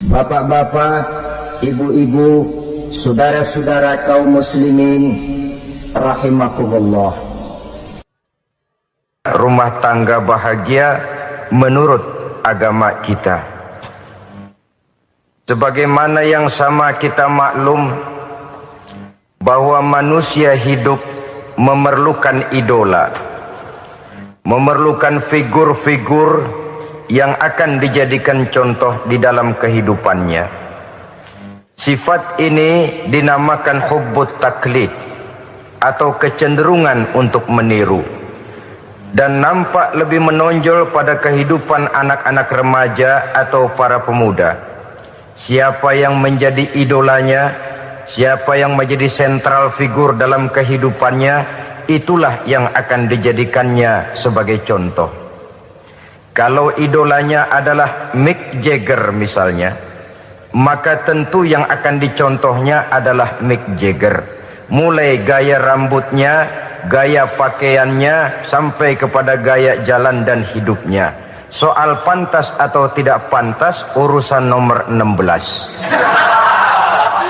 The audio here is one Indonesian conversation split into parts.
Bapak-bapak, ibu-ibu, saudara-saudara kaum muslimin rahimakumullah. Rumah tangga bahagia menurut agama kita. Sebagaimana yang sama kita maklum bahwa manusia hidup memerlukan idola, memerlukan figur-figur yang akan dijadikan contoh di dalam kehidupannya. Sifat ini dinamakan hubbut taklid atau kecenderungan untuk meniru, dan nampak lebih menonjol pada kehidupan anak-anak remaja atau para pemuda. Siapa yang menjadi idolanya, siapa yang menjadi sentral figur dalam kehidupannya, itulah yang akan dijadikannya sebagai contoh. Kalau idolanya adalah Mick Jagger misalnya, maka tentu yang akan dicontohnya adalah Mick Jagger. Mulai gaya rambutnya, gaya pakaiannya, sampai kepada gaya jalan dan hidupnya. Soal pantas atau tidak pantas urusan nomor 16.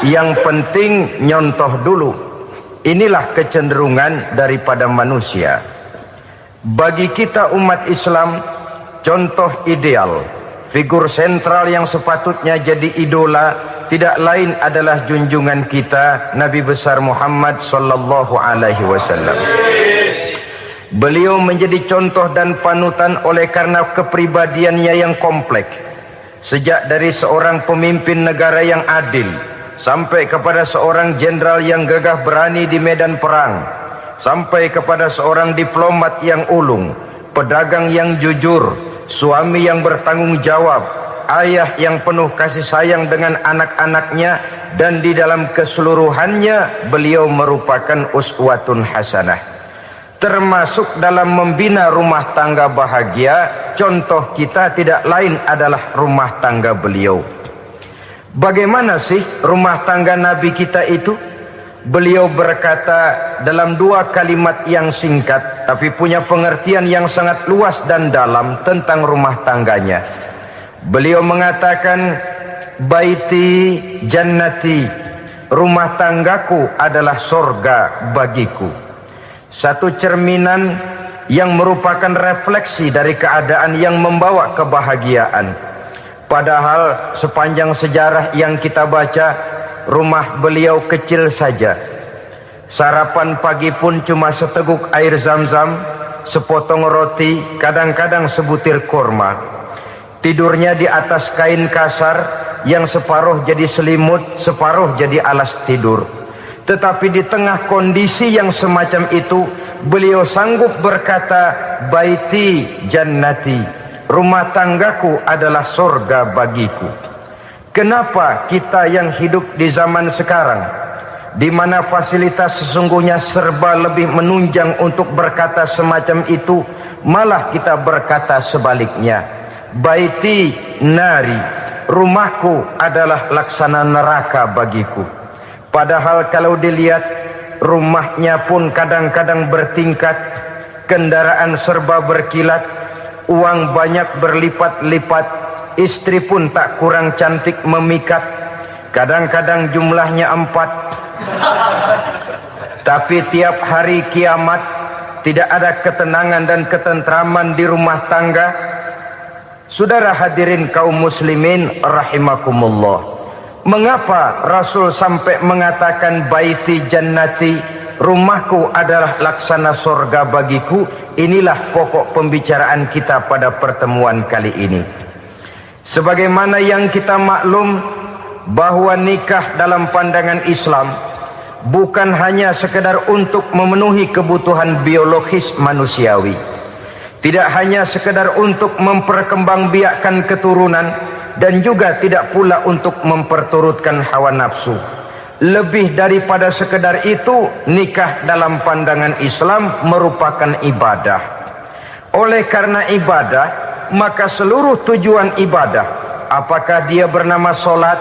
Yang penting nyontoh dulu. Inilah kecenderungan daripada manusia. Bagi kita umat Islam, contoh ideal, figur sentral yang sepatutnya jadi idola tidak lain adalah junjungan kita Nabi besar Muhammad sallallahu alaihi wasallam. Beliau menjadi contoh dan panutan oleh karena kepribadiannya yang kompleks. Sejak dari seorang pemimpin negara yang adil sampai kepada seorang jenderal yang gagah berani di medan perang, sampai kepada seorang diplomat yang ulung, pedagang yang jujur, suami yang bertanggung jawab, ayah yang penuh kasih sayang dengan anak-anaknya, dan di dalam keseluruhannya beliau merupakan uswatun hasanah. Termasuk dalam membina rumah tangga bahagia, contoh kita tidak lain adalah rumah tangga beliau. Bagaimana sih rumah tangga Nabi kita itu? Beliau berkata dalam dua kalimat yang singkat tapi punya pengertian yang sangat luas dan dalam tentang rumah tangganya. Beliau mengatakan, baiti jannati, rumah tanggaku adalah sorga bagiku. Satu cerminan yang merupakan refleksi dari keadaan yang membawa kebahagiaan. Padahal sepanjang sejarah yang kita baca, rumah beliau kecil saja. Sarapan pagi pun cuma seteguk air zam-zam, sepotong roti, kadang-kadang sebutir kurma. Tidurnya di atas kain kasar yang separuh jadi selimut, separuh jadi alas tidur. Tetapi di tengah kondisi yang semacam itu, beliau sanggup berkata, baiti jannati, rumah tanggaku adalah surga bagiku. Kenapa kita yang hidup di zaman sekarang, di mana fasilitas sesungguhnya serba lebih menunjang untuk berkata semacam itu, malah kita berkata sebaliknya, baiti nari, rumahku adalah laksana neraka bagiku. Padahal kalau dilihat, rumahnya pun kadang-kadang bertingkat, kendaraan serba berkilat, uang banyak berlipat-lipat, istri pun tak kurang cantik memikat, kadang-kadang jumlahnya 4. Tapi tiap hari kiamat tidak ada ketenangan dan ketentraman di rumah tangga. Saudara hadirin kaum muslimin rahimakumullah, mengapa Rasul sampai mengatakan baiti jannati, rumahku adalah laksana surga bagiku? Inilah pokok pembicaraan kita pada pertemuan kali ini. Sebagaimana yang kita maklum bahwa nikah dalam pandangan Islam bukan hanya sekedar untuk memenuhi kebutuhan biologis manusiawi, tidak hanya sekedar untuk memperkembangbiakkan keturunan, dan juga tidak pula untuk memperturutkan hawa nafsu. Lebih daripada sekedar itu, nikah dalam pandangan Islam merupakan ibadah. Oleh karena ibadah, maka seluruh tujuan ibadah, apakah dia bernama solat,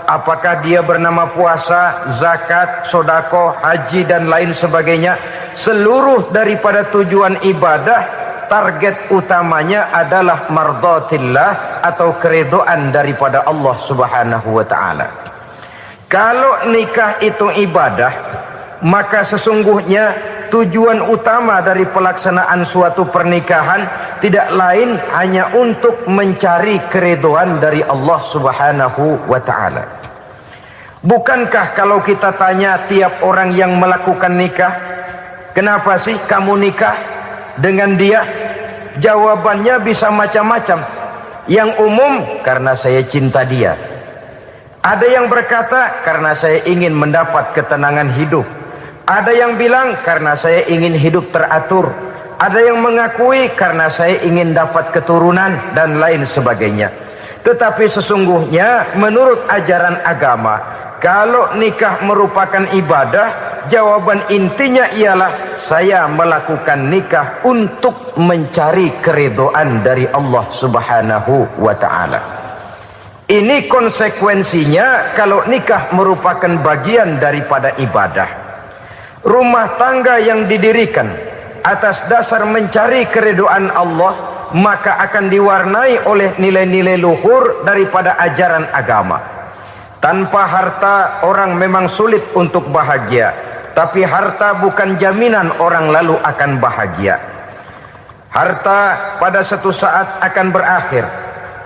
apakah dia bernama puasa, zakat, sodako, haji dan lain sebagainya, seluruh daripada tujuan ibadah target utamanya adalah mardhatillah atau keridhaan daripada Allah Subhanahu wa taala. Kalau nikah itu ibadah, maka sesungguhnya tujuan utama dari pelaksanaan suatu pernikahan tidak lain hanya untuk mencari keridhaan dari Allah Subhanahu wa taala. Bukankah kalau kita tanya tiap orang yang melakukan nikah, kenapa sih kamu nikah dengan dia? Jawabannya bisa macam-macam. Yang umum, karena saya cinta dia. Ada yang berkata, karena saya ingin mendapat ketenangan hidup. Ada yang bilang, karena saya ingin hidup teratur. Ada yang mengakui, karena saya ingin dapat keturunan, dan lain sebagainya. Tetapi sesungguhnya menurut ajaran agama, kalau nikah merupakan ibadah, jawaban intinya ialah saya melakukan nikah untuk mencari keridhaan dari Allah Subhanahu wa taala. Ini konsekuensinya kalau nikah merupakan bagian daripada ibadah. Rumah tangga yang didirikan atas dasar mencari keridhaan Allah, maka akan diwarnai oleh nilai-nilai luhur daripada ajaran agama. Tanpa harta orang memang sulit untuk bahagia, tapi harta bukan jaminan orang lalu akan bahagia. Harta pada suatu saat akan berakhir,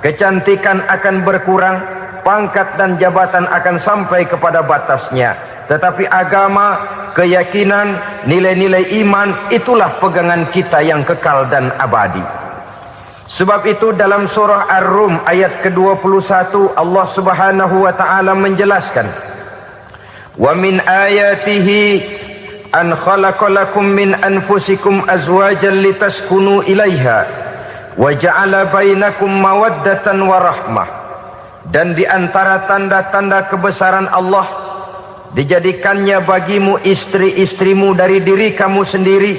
kecantikan akan berkurang, pangkat dan jabatan akan sampai kepada batasnya. Tetapi agama, keyakinan, nilai-nilai iman, itulah pegangan kita yang kekal dan abadi. Sebab itu dalam surah Ar-Rum ayat ke-21 Allah Subhanahu wa taala menjelaskan, "Wa min ayatihi an khalaqalakum min anfusikum azwajan litaskunu ilaiha wa ja'ala bainakum mawaddatan wa rahmah." Dan di antara tanda-tanda kebesaran Allah, dijadikannya bagimu istri-istrimu dari diri kamu sendiri,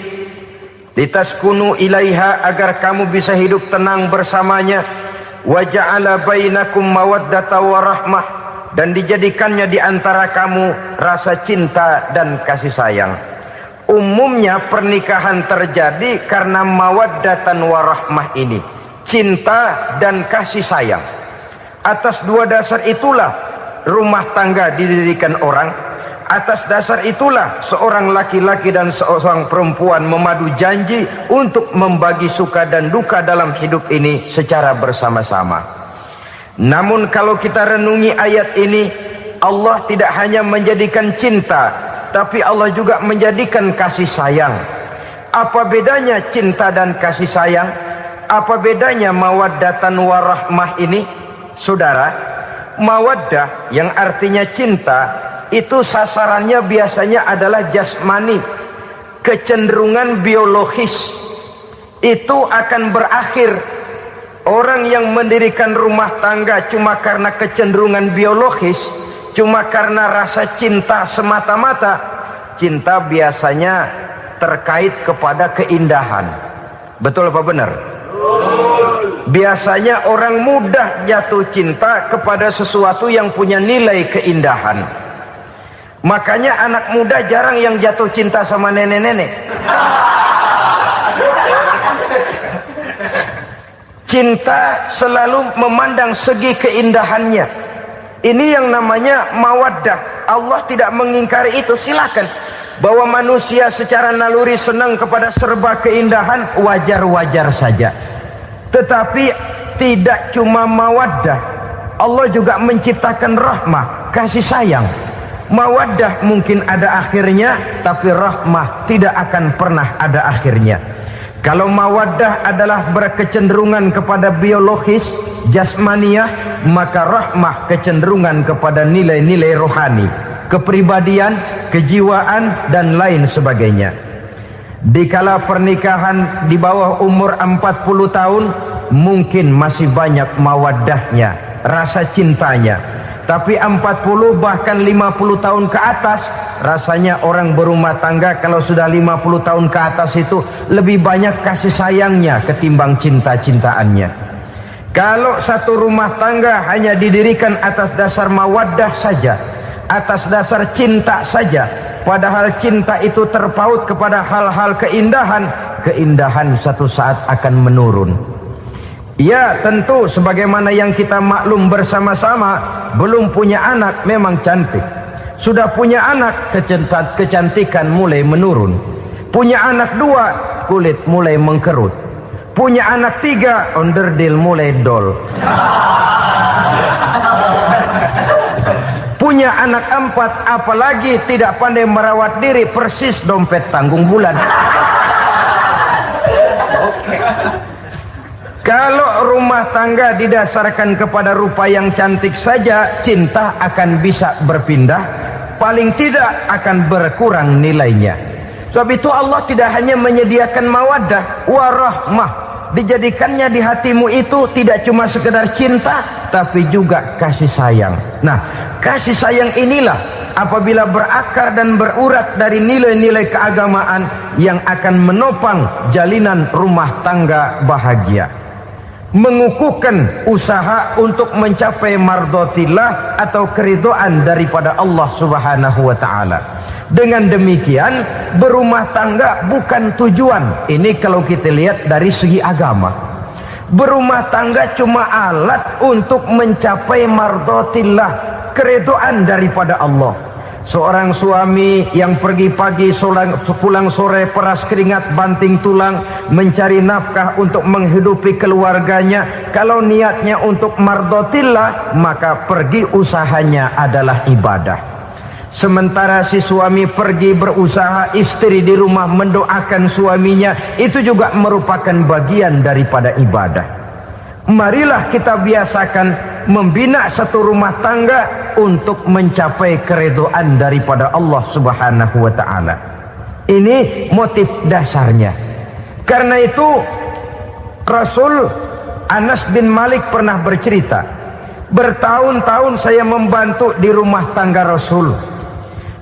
litaskunu ilaiha, agar kamu bisa hidup tenang bersamanya, wa ja'ala bainakum mawaddatan wa rahmah, dan dijadikannya di antara kamu rasa cinta dan kasih sayang. Umumnya pernikahan terjadi karena mawaddatan wa rahmah ini, cinta dan kasih sayang. Atas dua dasar itulah rumah tangga didirikan orang. Atas dasar itulah seorang laki-laki dan seorang perempuan memadu janji untuk membagi suka dan duka dalam hidup ini secara bersama-sama. Namun kalau kita renungi ayat ini, Allah tidak hanya menjadikan cinta, tapi Allah juga menjadikan kasih sayang. Apa bedanya cinta dan kasih sayang? Apa bedanya mawaddatan warahmah ini? Saudara, mawaddah yang artinya cinta, itu sasarannya biasanya adalah jasmani, kecenderungan biologis. Itu akan berakhir. Orang yang mendirikan rumah tangga cuma karena kecenderungan biologis, cuma karena rasa cinta semata-mata, cinta biasanya terkait kepada keindahan. Betul apa benar? Biasanya orang mudah jatuh cinta kepada sesuatu yang punya nilai keindahan. Makanya anak muda jarang yang jatuh cinta sama nenek-nenek. Cinta selalu memandang segi keindahannya. Ini yang namanya mawaddah. Allah tidak mengingkari itu, silakan. Bahwa manusia secara naluri senang kepada serba keindahan, wajar-wajar saja. Tetapi tidak cuma mawaddah, Allah juga menciptakan rahmah, kasih sayang. Mawaddah mungkin ada akhirnya, tapi rahmah tidak akan pernah ada akhirnya. Kalau mawaddah adalah berkecenderungan kepada biologis, jasmaniah, maka rahmah kecenderungan kepada nilai-nilai rohani, kepribadian, kejiwaan, dan lain sebagainya. Dikala pernikahan di bawah umur 40 tahun, mungkin masih banyak mawaddahnya, rasa cintanya. Tapi 40 bahkan 50 tahun ke atas, rasanya orang berumah tangga kalau sudah 50 tahun ke atas itu lebih banyak kasih sayangnya ketimbang cinta-cintaannya. Kalau satu rumah tangga hanya didirikan atas dasar mawaddah saja, atas dasar cinta saja, padahal cinta itu terpaut kepada hal-hal keindahan, keindahan satu saat akan menurun. Ya tentu sebagaimana yang kita maklum bersama-sama, belum punya anak memang cantik. Sudah punya anak, kecantikan mulai menurun. Punya anak 2, kulit mulai mengkerut. Punya anak 3, onderdil mulai dol. Punya anak 4, apalagi tidak pandai merawat diri, persis dompet tanggung bulan. Kalau rumah tangga didasarkan kepada rupa yang cantik saja, cinta akan bisa berpindah, paling tidak akan berkurang nilainya. Sebab itu Allah tidak hanya menyediakan mawaddah warahmah, dijadikannya di hatimu itu tidak cuma sekedar cinta, tapi juga kasih sayang. Nah, kasih sayang inilah apabila berakar dan berurat dari nilai-nilai keagamaan yang akan menopang jalinan rumah tangga bahagia, mengukuhkan usaha untuk mencapai mardhatillah atau keridhaan daripada Allah Subhanahu wa taala. Dengan demikian, berumah tangga bukan tujuan. Ini kalau kita lihat dari segi agama. Berumah tangga cuma alat untuk mencapai mardhatillah, keridhaan daripada Allah. Seorang suami yang pergi pagi pulang sore peras keringat banting tulang mencari nafkah untuk menghidupi keluarganya, kalau niatnya untuk mardhatillah maka pergi usahanya adalah ibadah. Sementara si suami pergi berusaha, istri di rumah mendoakan suaminya, itu juga merupakan bagian daripada ibadah. Marilah kita biasakan membina satu rumah tangga untuk mencapai keridhaan daripada Allah Subhanahu wa taala. Ini motif dasarnya. Karena itu Rasul Anas bin Malik pernah bercerita, bertahun-tahun saya membantu di rumah tangga Rasul.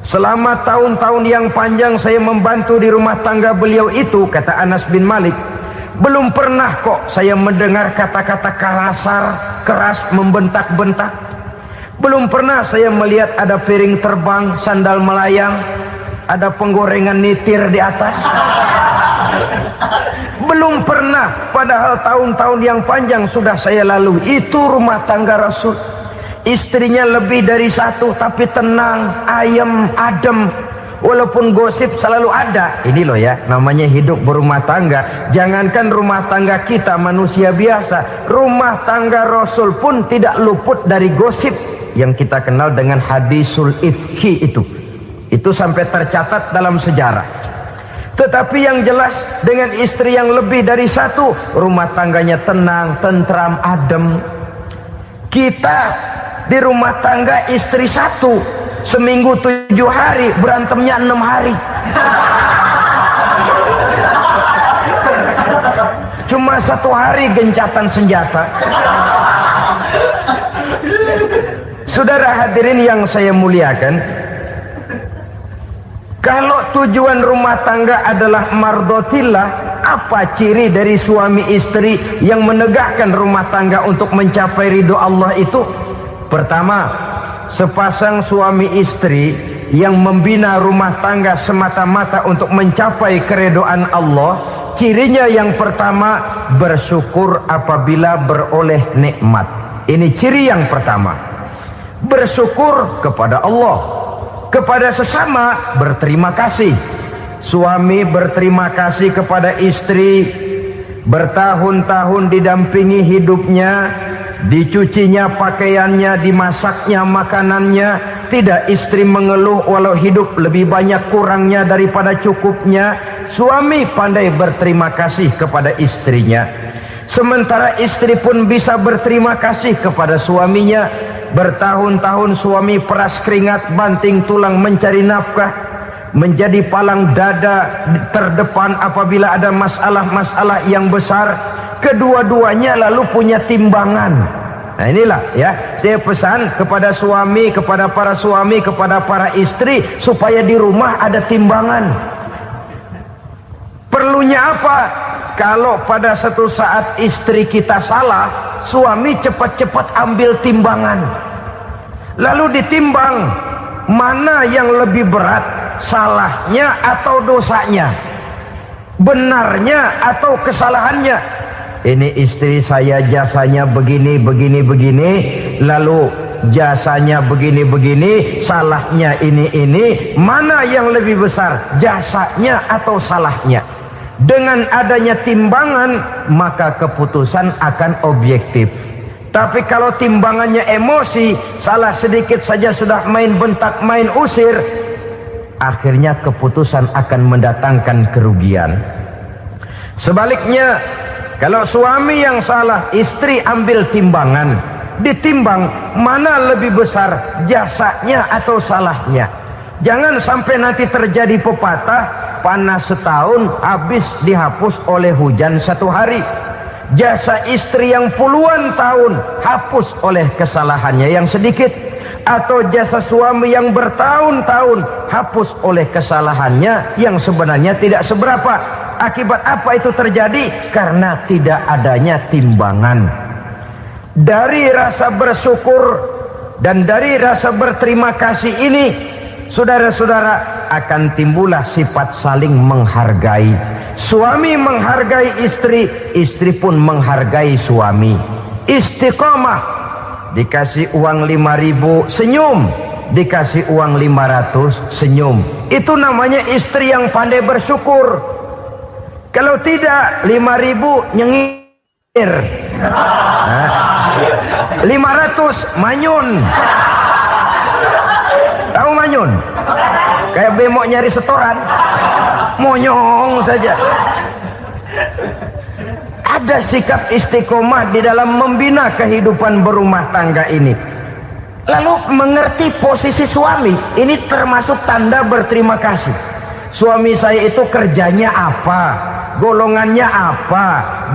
Selama tahun-tahun yang panjang saya membantu di rumah tangga beliau itu, kata Anas bin Malik, belum pernah kok saya mendengar kata-kata kasar, keras, membentak-bentak. Belum pernah saya melihat ada piring terbang, sandal melayang, ada penggorengan nitir di atas. Belum pernah, padahal tahun-tahun yang panjang sudah saya lalui. Itu rumah tangga Rasul. Istrinya lebih dari 1, tapi tenang, ayem, adem. Walaupun gosip selalu ada. Ini loh ya, namanya hidup berumah tangga. Jangankan rumah tangga kita manusia biasa, rumah tangga Rasul pun tidak luput dari gosip yang kita kenal dengan hadisul ifki itu. Itu sampai tercatat dalam sejarah. Tetapi yang jelas, dengan istri yang lebih dari 1, rumah tangganya tenang, tentram, adem. Kita di rumah tangga istri 1, seminggu 7 hari, berantemnya 6 hari. Cuma 1 hari gencatan senjata. Saudara hadirin yang saya muliakan, kalau tujuan rumah tangga adalah mardhatillah, apa ciri dari suami istri yang menegakkan rumah tangga untuk mencapai ridho Allah itu? Pertama, sepasang suami istri yang membina rumah tangga semata-mata untuk mencapai keridhaan Allah, cirinya yang pertama, bersyukur apabila beroleh nikmat. Ini ciri yang pertama. Bersyukur kepada Allah, kepada sesama berterima kasih. Suami berterima kasih kepada istri, bertahun-tahun didampingi hidupnya, dicucinya pakaiannya, dimasaknya makanannya. Tidak istri mengeluh walau hidup lebih banyak kurangnya daripada cukupnya. Suami pandai berterima kasih kepada istrinya. Sementara istri pun bisa berterima kasih kepada suaminya. Bertahun-tahun suami peras keringat, banting tulang mencari nafkah, menjadi palang dada terdepan apabila ada masalah-masalah yang besar. Kedua-duanya lalu punya timbangan. Nah inilah ya, saya pesan kepada suami, kepada para suami, kepada para istri, supaya di rumah ada timbangan. Perlunya apa? Kalau pada satu saat istri kita salah, suami cepat-cepat ambil timbangan, lalu ditimbang mana yang lebih berat, salahnya atau dosanya. benarnya atau kesalahannya. Ini istri saya jasanya begini, lalu jasanya begini, salahnya ini. Mana yang lebih besar, jasanya atau salahnya? Dengan adanya timbangan, maka keputusan akan objektif. Tapi kalau timbangannya emosi, salah sedikit saja sudah main bentak, main usir, akhirnya keputusan akan mendatangkan kerugian. Sebaliknya, kalau suami yang salah, istri ambil timbangan, ditimbang mana lebih besar, jasanya atau salahnya. Jangan sampai nanti terjadi pepatah, panas setahun habis dihapus oleh hujan satu hari. Jasa istri yang puluhan tahun hapus oleh kesalahannya yang sedikit, atau jasa suami yang bertahun-tahun hapus oleh kesalahannya yang sebenarnya tidak seberapa. Akibat apa itu terjadi? Karena tidak adanya timbangan. Dari rasa bersyukur dan dari rasa berterima kasih ini, saudara-saudara, akan timbullah sifat saling menghargai. Suami menghargai istri, istri pun menghargai suami. Istiqomah, dikasih uang 5.000 senyum, dikasih uang 500 senyum. Itu namanya istri yang pandai bersyukur. Kalau tidak, 5.000 nyengir, 500 manyun. Tahu manyun? Kayak bemok nyari setoran, monyong saja. Ada sikap istiqomah di dalam membina kehidupan berumah tangga ini. Lalu mengerti posisi suami, ini termasuk tanda berterima kasih. Suami saya itu kerjanya apa, golongannya apa,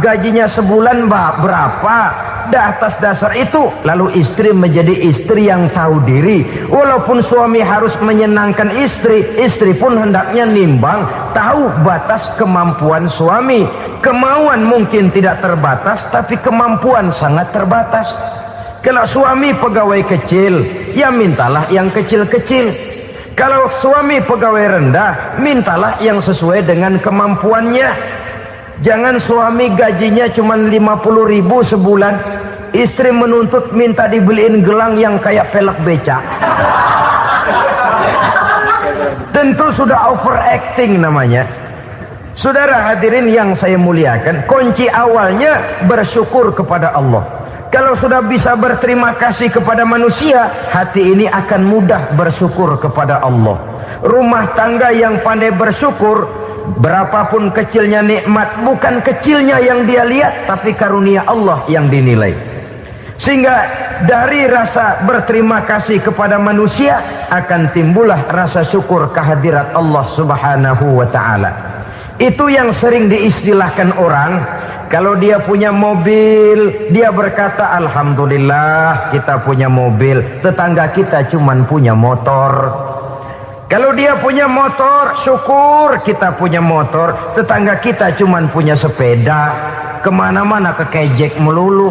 gajinya sebulan berapa. Atas dasar itu, lalu istri menjadi istri yang tahu diri. Walaupun suami harus menyenangkan istri, istri pun hendaknya nimbang, tahu batas kemampuan suami. Kemauan mungkin tidak terbatas, tapi kemampuan sangat terbatas. Kalau suami pegawai kecil, ya mintalah yang kecil-kecil. Kalau suami pegawai rendah, mintalah yang sesuai dengan kemampuannya. Jangan suami gajinya cuma 50.000 sebulan, istri menuntut minta dibeliin gelang yang kayak velg beca. Tentu sudah overacting namanya. Saudara hadirin yang saya muliakan, kunci awalnya bersyukur kepada Allah. Kalau sudah bisa berterima kasih kepada manusia, hati ini akan mudah bersyukur kepada Allah. Rumah tangga yang pandai bersyukur, berapapun kecilnya nikmat, bukan kecilnya yang dia lihat, tapi karunia Allah yang dinilai. Sehingga dari rasa berterima kasih kepada manusia akan timbullah rasa syukur kehadirat Allah Subhanahu wa ta'ala. Itu yang sering diistilahkan orang, kalau dia punya mobil, dia berkata alhamdulillah kita punya mobil, tetangga kita cuman punya motor. Kalau dia punya motor, syukur kita punya motor, tetangga kita cuman punya sepeda, kemana-mana kekejek melulu.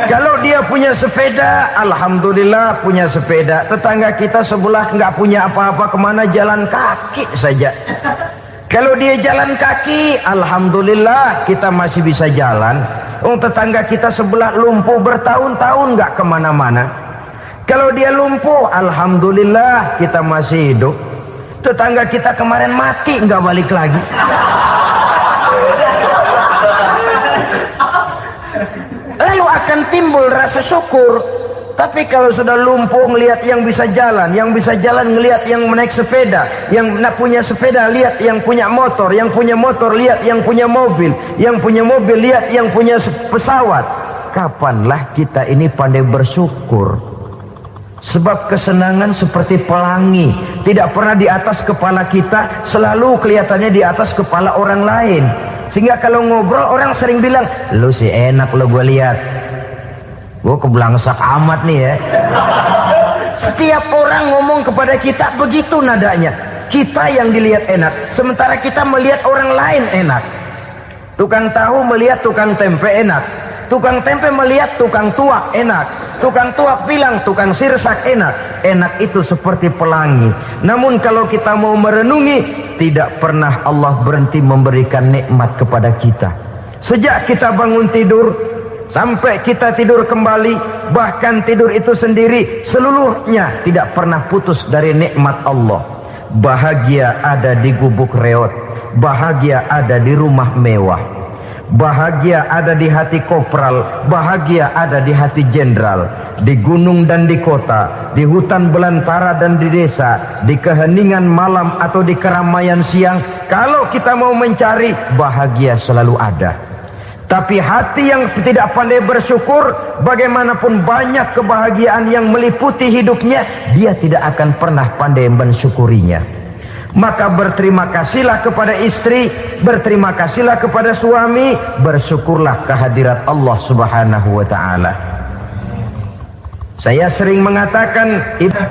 Kalau dia punya sepeda, alhamdulillah punya sepeda, tetangga kita sebelah nggak punya apa-apa, kemana jalan kaki saja. Kalau dia jalan kaki, alhamdulillah kita masih bisa jalan. Tetangga kita sebelah lumpuh bertahun-tahun nggak kemana-mana. Kalau dia lumpuh, alhamdulillah kita masih hidup. Tetangga kita kemarin mati nggak balik lagi. Lalu akan timbul rasa syukur. Tapi kalau sudah lumpuh ngelihat yang bisa jalan ngelihat yang naik sepeda, yang punya sepeda lihat yang punya motor lihat yang punya mobil lihat yang punya pesawat. Kapanlah kita ini pandai bersyukur? Sebab kesenangan seperti pelangi, tidak pernah di atas kepala kita, selalu kelihatannya di atas kepala orang lain. Sehingga kalau ngobrol orang sering bilang, lu sih enak lo gue lihat, gue kebelangsak amat nih ya. Setiap orang ngomong kepada kita begitu nadanya. Kita yang dilihat enak, sementara kita melihat orang lain enak. Tukang tahu melihat tukang tempe enak, tukang tempe melihat tukang tuak enak, Tukang tuak bilang tukang sirsak enak. Enak itu seperti pelangi. Namun kalau kita mau merenungi, tidak pernah Allah berhenti memberikan nikmat kepada kita. Sejak kita bangun tidur sampai kita tidur kembali, bahkan tidur itu sendiri, seluruhnya tidak pernah putus dari nikmat Allah. Bahagia ada di gubuk reot, bahagia ada di rumah mewah, bahagia ada di hati kopral, bahagia ada di hati jenderal, di gunung dan di kota, di hutan belantara dan di desa, di keheningan malam atau di keramaian siang. Kalau kita mau mencari, bahagia selalu ada. Tapi hati yang tidak pandai bersyukur, bagaimanapun banyak kebahagiaan yang meliputi hidupnya, dia tidak akan pernah pandai mensyukurinya. Maka berterima kasihlah kepada istri, berterima kasihlah kepada suami, bersyukurlah kehadirat Allah Subhanahu wa ta'ala. Saya sering mengatakan,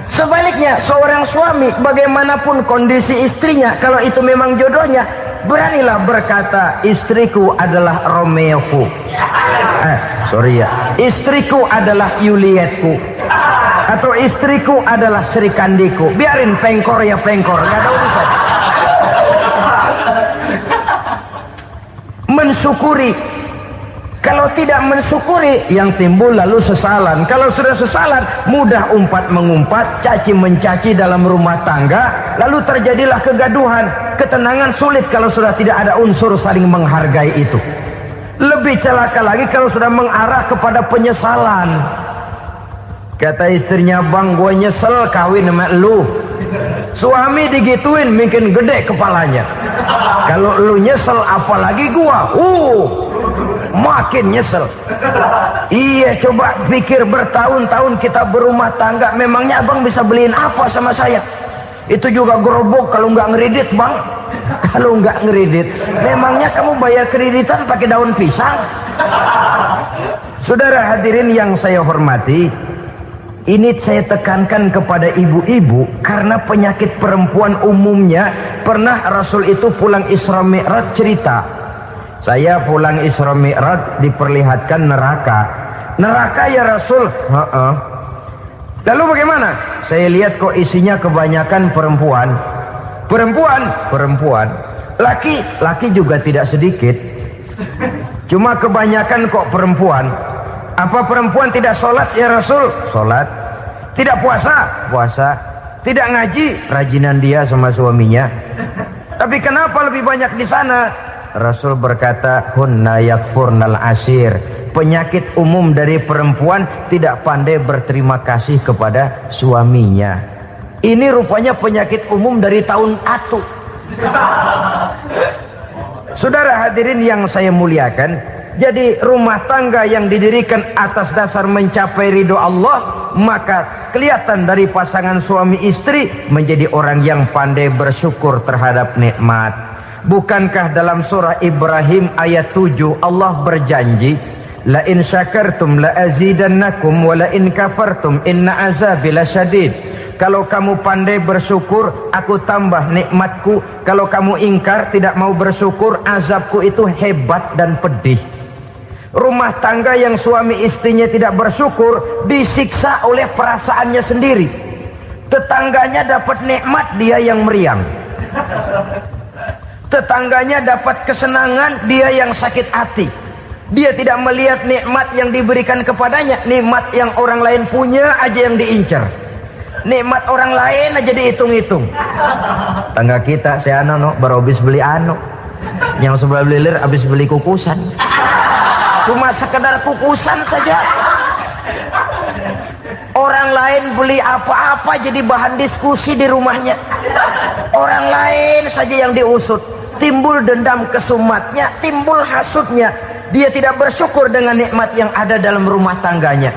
sebaliknya seorang suami bagaimanapun kondisi istrinya, kalau itu memang jodohnya, beranilah berkata, istriku adalah Romeoku, istriku adalah Julietku, atau istriku adalah Sri Kandiku. Biarin pengkor ya pengkor, gak ada urusan. Mensyukuri. Kalau tidak mensyukuri, yang timbul lalu sesalan. Kalau sudah sesalan, mudah umpat mengumpat, caci mencaci dalam rumah tangga, lalu terjadilah kegaduhan. Ketenangan sulit kalau sudah tidak ada unsur saling menghargai itu. Lebih celaka lagi kalau sudah mengarah kepada penyesalan. Kata istrinya, bang, gue nyesel kawin sama lu. Suami digituin mungkin gede kepalanya. Kalau lu nyesel apalagi gua, makin nyesel. Iya, coba pikir bertahun-tahun kita berumah tangga, memangnya abang bisa beliin apa sama saya? Itu juga gerobok kalau nggak ngeredit, bang. Kalau nggak ngeredit, memangnya kamu bayar kreditan pakai daun pisang? Saudara hadirin yang saya hormati, ini saya tekankan kepada ibu-ibu karena penyakit perempuan umumnya. Pernah Rasul itu pulang Isra Mi'raj cerita, saya pulang Isra Mi'raj diperlihatkan neraka. Neraka ya Rasul? Lalu bagaimana? Saya lihat kok isinya kebanyakan perempuan. Perempuan. Laki juga tidak sedikit. Cuma kebanyakan kok perempuan. Apa perempuan tidak sholat ya Rasul? Sholat. Tidak puasa? Puasa. Tidak ngaji? Rajinan dia sama suaminya. Tapi kenapa lebih banyak di sana? Rasul berkata, hunna yakfurnal asir. Penyakit umum dari perempuan tidak pandai berterima kasih kepada suaminya. Ini rupanya penyakit umum dari tahun atu. Saudara hadirin yang saya muliakan, jadi rumah tangga yang didirikan atas dasar mencapai ridho Allah, maka kelihatan dari pasangan suami istri menjadi orang yang pandai bersyukur terhadap nikmat. Bukankah dalam surah Ibrahim ayat 7 Allah berjanji, la in syakartum la azidannakum wa la in kafartum inna azabi lasyadid. Kalau kamu pandai bersyukur, aku tambah nikmatku. Kalau kamu ingkar, tidak mau bersyukur, azabku itu hebat dan pedih. Rumah tangga yang suami istrinya tidak bersyukur disiksa oleh perasaannya sendiri. Tetangganya dapat nikmat, dia yang meriang. Tetangganya dapat kesenangan, dia yang sakit hati. Dia tidak melihat nikmat yang diberikan kepadanya. Nikmat yang orang lain punya aja yang diincar. Nikmat orang lain aja dihitung-hitung. Tangga kita, saya baru habis beli yang sebelah belilir habis beli kukusan. Cuma sekedar kukusan saja. Orang lain beli apa-apa jadi bahan diskusi di rumahnya. Orang lain saja yang diusut. Timbul dendam kesumatnya, timbul hasutnya. Dia tidak bersyukur dengan nikmat yang ada dalam rumah tangganya.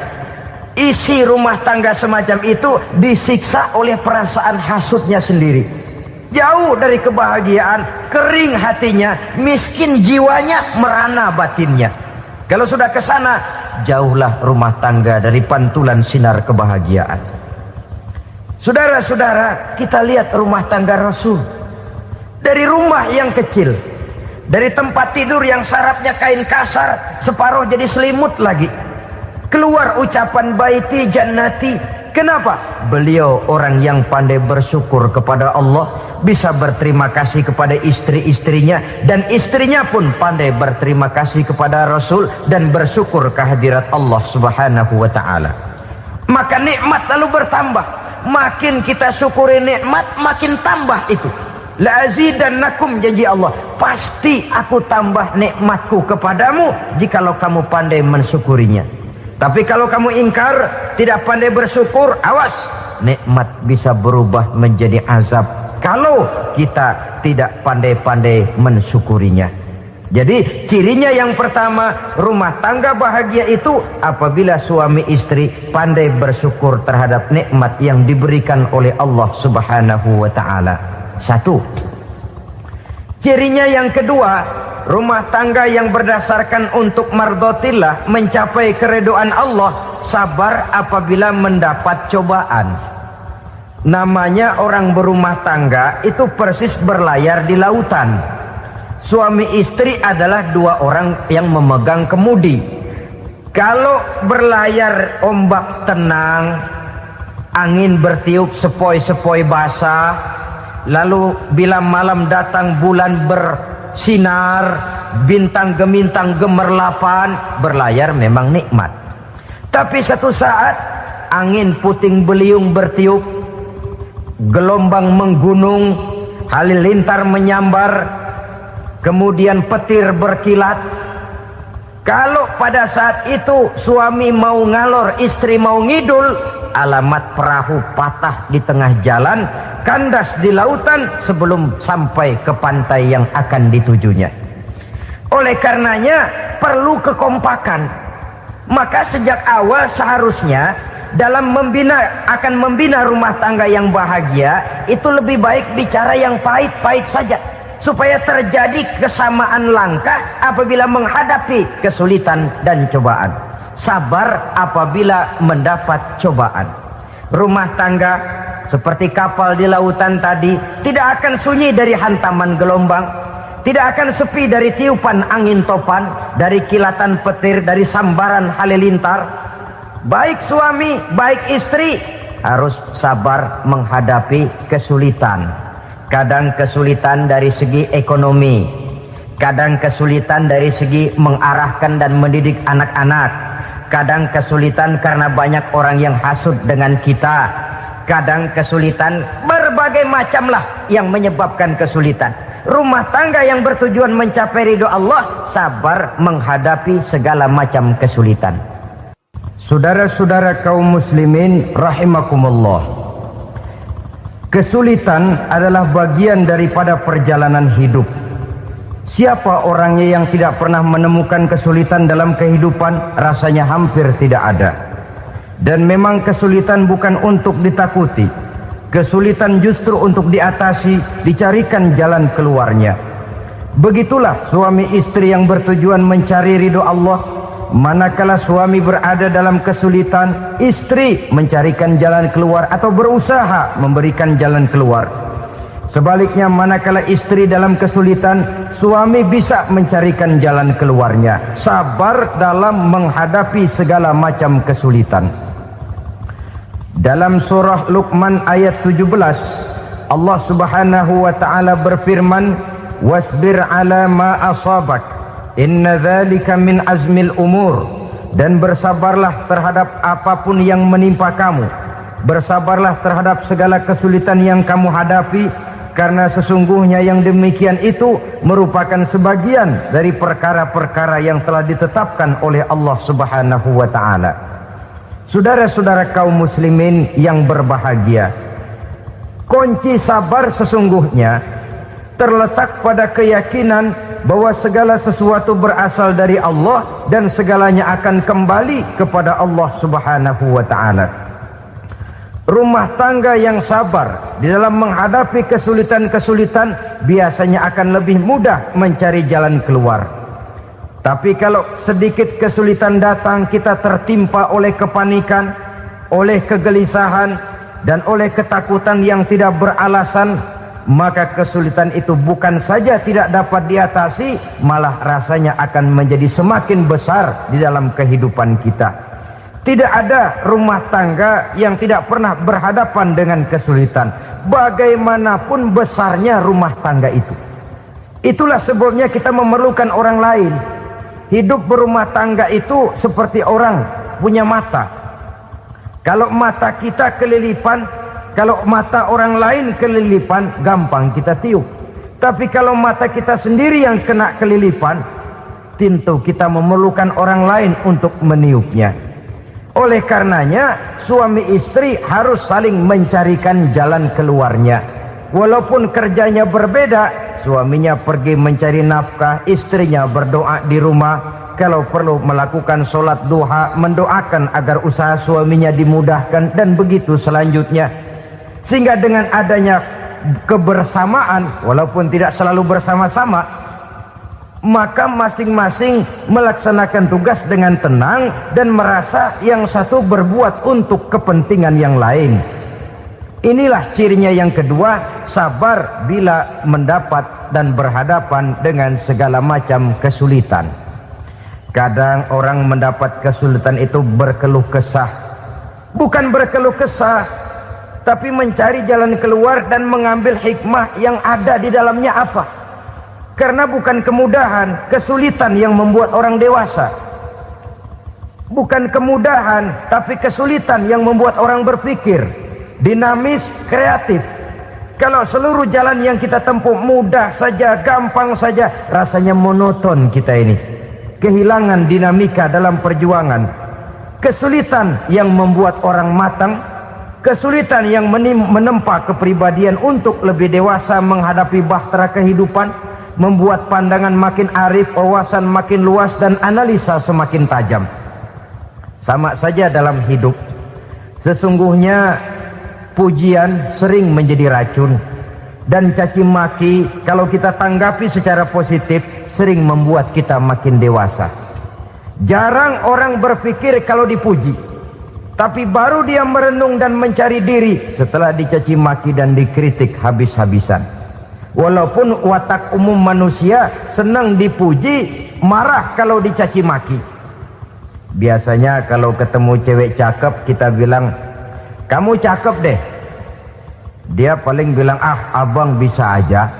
Isi rumah tangga semacam itu disiksa oleh perasaan hasutnya sendiri. Jauh dari kebahagiaan, kering hatinya, miskin jiwanya, merana batinnya. Kalau sudah ke sana, jauhlah rumah tangga dari pantulan sinar kebahagiaan. Saudara-saudara, kita lihat rumah tangga Rasul. Dari rumah yang kecil, dari tempat tidur yang sarapnya kain kasar, separuh jadi selimut lagi. Keluar ucapan baiti jannati. Kenapa? Beliau orang yang pandai bersyukur kepada Allah, bisa berterima kasih kepada istri-istrinya, dan istrinya pun pandai berterima kasih kepada Rasul dan bersyukur kehadirat Allah Subhanahu wa taala. Maka nikmat lalu bertambah. Makin kita syukuri nikmat, makin tambah itu. La azidannakum, janji Allah, pasti aku tambah nikmatku kepadamu jikalau kamu pandai mensyukurinya. Tapi kalau kamu ingkar, tidak pandai bersyukur, awas, nikmat bisa berubah menjadi azab kalau kita tidak pandai-pandai mensyukurinya. Jadi cirinya yang pertama, rumah tangga bahagia itu apabila suami istri pandai bersyukur terhadap nikmat yang diberikan oleh Allah Subhanahu wa taala. Satu. Cirinya yang kedua, rumah tangga yang berdasarkan untuk mardotillah, mencapai keredoan Allah, sabar apabila mendapat cobaan. Namanya orang berumah tangga itu persis berlayar di lautan. Suami istri adalah dua orang yang memegang kemudi. Kalau berlayar ombak tenang, angin bertiup sepoi-sepoi basah, lalu bila malam datang bulan bersinar, bintang gemintang gemerlapan, berlayar memang nikmat. Tapi satu saat angin puting beliung bertiup, gelombang menggunung, halilintar menyambar, kemudian petir berkilat. Kalau pada saat itu suami mau ngalor, istri mau ngidul, alamat perahu patah di tengah jalan, kandas di lautan sebelum sampai ke pantai yang akan ditujunya. Oleh karenanya perlu kekompakan. Maka sejak awal seharusnya dalam akan membina rumah tangga yang bahagia itu lebih baik bicara yang pahit-pahit saja, supaya terjadi kesamaan langkah apabila menghadapi kesulitan dan cobaan. Sabar apabila mendapat cobaan. Rumah tangga seperti kapal di lautan tadi tidak akan sunyi dari hantaman gelombang, tidak akan sepi dari tiupan angin topan, dari kilatan petir, dari sambaran halilintar. Baik suami, baik istri harus sabar menghadapi kesulitan. Kadang kesulitan dari segi ekonomi, kadang kesulitan dari segi mengarahkan dan mendidik anak-anak, kadang kesulitan karena banyak orang yang hasut dengan kita, kadang kesulitan berbagai macam lah yang menyebabkan kesulitan. Rumah tangga yang bertujuan mencapai ridho Allah sabar menghadapi segala macam kesulitan. Saudara-saudara kaum muslimin rahimakumullah, kesulitan adalah bagian daripada perjalanan hidup. Siapa orangnya yang tidak pernah menemukan kesulitan dalam kehidupan? Rasanya hampir tidak ada. Dan memang kesulitan bukan untuk ditakuti. Kesulitan justru untuk diatasi, dicarikan jalan keluarnya. Begitulah suami istri yang bertujuan mencari ridho Allah. Manakala suami berada dalam kesulitan, istri mencarikan jalan keluar atau berusaha memberikan jalan keluar. Sebaliknya, manakala istri dalam kesulitan, suami bisa mencarikan jalan keluarnya. Sabar dalam menghadapi segala macam kesulitan. Dalam surah Luqman ayat 17, Allah Subhanahu wa taala berfirman, "Wasbir 'ala ma asabak, inna dzalika min azmil umur." Dan bersabarlah terhadap apapun yang menimpa kamu. Bersabarlah terhadap segala kesulitan yang kamu hadapi, karena sesungguhnya yang demikian itu merupakan sebagian dari perkara-perkara yang telah ditetapkan oleh Allah Subhanahu wa taala. Saudara-saudara kaum muslimin yang berbahagia, kunci sabar sesungguhnya terletak pada keyakinan bahwa segala sesuatu berasal dari Allah dan segalanya akan kembali kepada Allah Subhanahu wa taala. Rumah tangga yang sabar di dalam menghadapi kesulitan-kesulitan biasanya akan lebih mudah mencari jalan keluar. Tapi kalau sedikit kesulitan datang, kita tertimpa oleh kepanikan, oleh kegelisahan, dan oleh ketakutan yang tidak beralasan, maka kesulitan itu bukan saja tidak dapat diatasi, malah rasanya akan menjadi semakin besar di dalam kehidupan kita. Tidak ada rumah tangga yang tidak pernah berhadapan dengan kesulitan, bagaimanapun besarnya rumah tangga itu. Itulah sebabnya kita memerlukan orang lain. Hidup berumah tangga itu seperti orang punya mata. Kalau mata kita kelilipan, kalau mata orang lain kelilipan, gampang kita tiup. Tapi kalau mata kita sendiri yang kena kelilipan, tentu kita memerlukan orang lain untuk meniupnya. Oleh karenanya, suami istri harus saling mencarikan jalan keluarnya. Walaupun kerjanya berbeda, suaminya pergi mencari nafkah, istrinya berdoa di rumah. Kalau perlu melakukan sholat duha, mendoakan agar usaha suaminya dimudahkan, dan begitu selanjutnya. Sehingga dengan adanya kebersamaan, walaupun tidak selalu bersama-sama, maka masing-masing melaksanakan tugas dengan tenang dan merasa yang satu berbuat untuk kepentingan yang lain. Inilah cirinya yang kedua, sabar bila mendapat dan berhadapan dengan segala macam kesulitan. Kadang orang mendapat kesulitan itu berkeluh kesah. Bukan berkeluh kesah, tapi mencari jalan keluar dan mengambil hikmah yang ada di dalamnya apa. Karena bukan kemudahan, kesulitan yang membuat orang dewasa. Bukan kemudahan, tapi kesulitan yang membuat orang berpikir dinamis, kreatif. Kalau seluruh jalan yang kita tempuh mudah saja, gampang saja, rasanya monoton kita ini. Kehilangan dinamika dalam perjuangan. Kesulitan yang membuat orang matang, kesulitan yang menempa kepribadian untuk lebih dewasa menghadapi bahtera kehidupan, membuat pandangan makin arif, wawasan makin luas, dan analisa semakin tajam. Sama saja dalam hidup. Sesungguhnya pujian sering menjadi racun, dan caci maki kalau kita tanggapi secara positif sering membuat kita makin dewasa. Jarang orang berpikir kalau dipuji, tapi baru dia merenung dan mencari diri setelah dicaci maki dan dikritik habis-habisan. Walaupun watak umum manusia senang dipuji, marah kalau dicaci maki. Biasanya kalau ketemu cewek cakep kita bilang, "Kamu cakep deh." Dia paling bilang, "Ah, abang bisa aja."